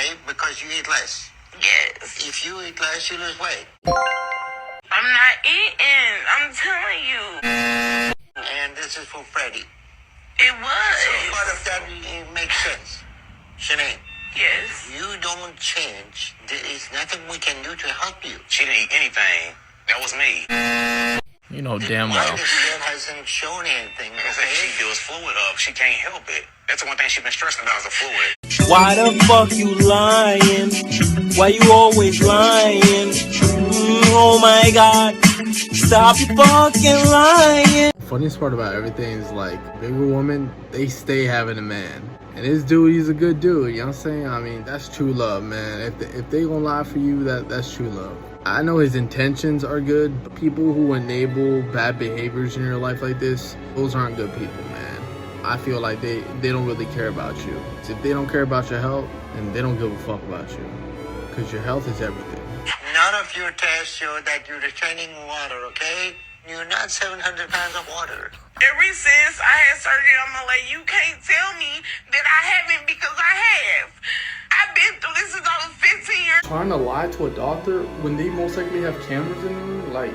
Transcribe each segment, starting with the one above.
shape because you eat less. Yes. If you eat less, you lose weight. I'm not eating. I'm telling you. And this is for Freddie. It was. So part of that it makes sense. Shanae, Yes. you don't change. There is nothing we can do to help you. She didn't eat anything. That was me. You know damn Why well. the skin hasn't shown anything, Because if she okay? builds fluid up, she can't help it. That's the one thing she's been stressing about is the fluid. Why the fuck you lying? Why you always lying? Oh my god, stop fucking lying. Funniest part about everything is like bigger women, they stay having a man. And this dude, he's a good dude, you know what I'm saying? I mean, that's true love, man. If they gonna lie for you, that's true love. I know his intentions are good, but people who enable bad behaviors in your life like this, those aren't good people, man. I feel like they don't really care about you. If they don't care about your health, then they don't give a fuck about you. Because your health is everything. None of your tests show that you're retaining water, okay? You're not 700 pounds of water. Ever since I had surgery on my leg, you can't tell me that I haven't because I have. I've been through this since I was 15 years. Trying to lie to a doctor when they most likely have cameras in the room, like,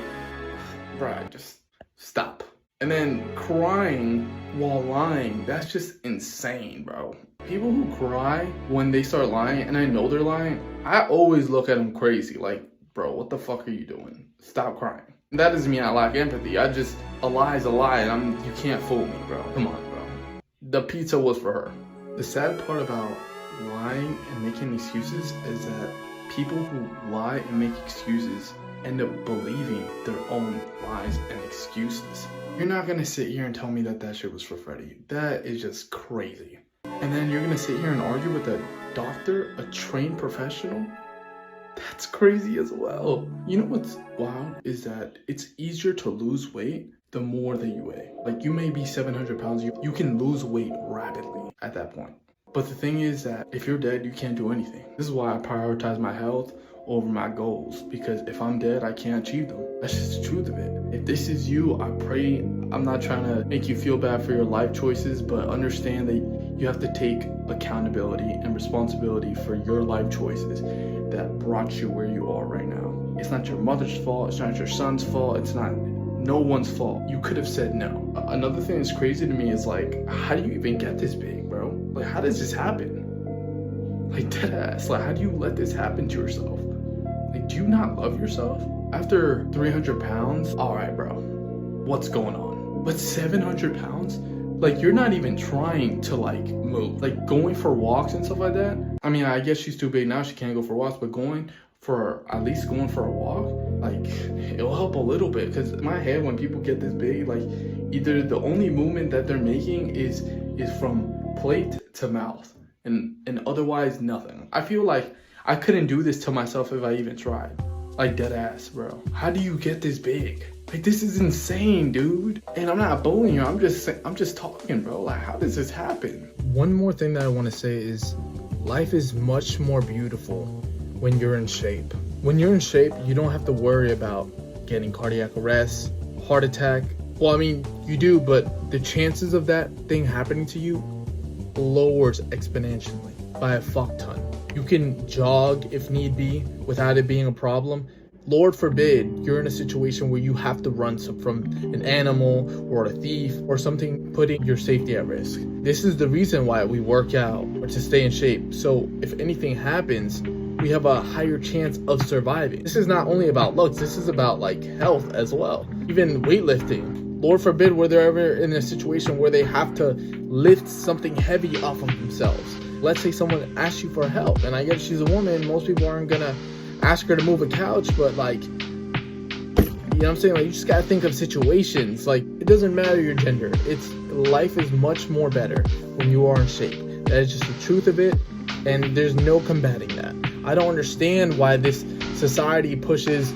bruh, just stop. And then crying while lying, that's just insane, bro. People who cry when they start lying, and I know they're lying, I always look at them crazy, like, bro, what the fuck are you doing? Stop crying. That doesn't mean I lack empathy. A lie is a lie, and you can't fool me, bro. Come on, bro. The pizza was for her. The sad part about lying and making excuses is that people who lie and make excuses end up believing their own lies and excuses. You're not gonna sit here and tell me that shit was for Freddie. That is just crazy. And then you're gonna sit here and argue with a doctor, a trained professional? That's crazy as well. You know what's wild is that it's easier to lose weight the more that you weigh. Like, you may be 700 pounds, you can lose weight rapidly at that point. But the thing is that if you're dead, you can't do anything. This is why I prioritize my health over my goals, because if I'm dead, I can't achieve them. That's just the truth of it. If this is you, I pray, I'm not trying to make you feel bad for your life choices, but understand that you have to take accountability and responsibility for your life choices that brought you where you are right now. It's not your mother's fault, it's not your son's fault, it's not no one's fault. You could have said no. Another thing that's crazy to me is like, how do you even get this big, bro? Like, how does this happen? Like, deadass, like, how do you let this happen to yourself? Like, do you not love yourself? After 300 pounds, all right, bro, what's going on? But 700 pounds? Like, you're not even trying to, like, move. Like, going for walks and stuff like that. I mean, I guess she's too big now, she can't go for walks, but at least going for a walk, like, it'll help a little bit. Because in my head, when people get this big, like, either the only movement that they're making is from plate to mouth, and otherwise nothing. I feel like I couldn't do this to myself if I even tried. Like, dead ass, bro. How do you get this big? Like, this is insane, dude. And I'm not bullying you. I'm just talking, bro. Like, how does this happen? One more thing that I want to say is life is much more beautiful when you're in shape. When you're in shape, you don't have to worry about getting cardiac arrest, heart attack. Well, I mean, you do, but the chances of that thing happening to you lowers exponentially by a fuck ton. You can jog if need be without it being a problem. Lord forbid you're in a situation where you have to run from an animal or a thief or something putting your safety at risk. This is the reason why we work out, or to stay in shape. So if anything happens, we have a higher chance of surviving. This is not only about looks, this is about like health as well. Even weightlifting. Lord forbid were they ever in a situation where they have to lift something heavy off of themselves. Let's say someone asks you for help, and I guess she's a woman, most people aren't gonna ask her to move a couch, but like, you know what I'm saying? Like, you just gotta think of situations. Like, it doesn't matter your gender. Life is much more better when you are in shape. That is just the truth of it, and there's no combating that. I don't understand why this society pushes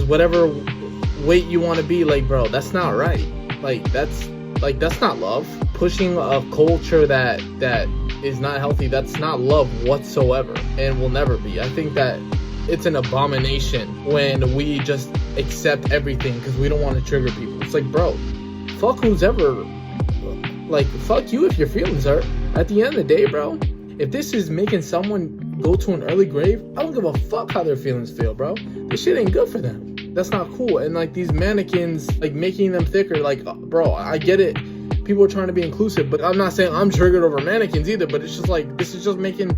whatever weight you want to be. Like, bro, that's not right. That's not love. Pushing a culture that is not healthy, that's not love whatsoever, and will never be. I think that it's an abomination when we just accept everything because we don't want to trigger people. It's like, bro, fuck who's ever, like, fuck you if your feelings hurt. At the end of the day, bro, if this is making someone go to an early grave, I don't give a fuck how their feelings feel, bro. This shit ain't good for them. That's not cool. And like these mannequins, like making them thicker, like, bro, I get it. People are trying to be inclusive, but I'm not saying I'm triggered over mannequins either, but it's just like, this is just making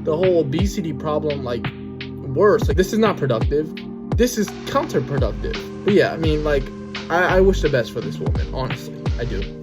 the whole obesity problem like worse. Like, this is not productive. This is counterproductive. But yeah, I mean, like, I wish the best for this woman, honestly. I do.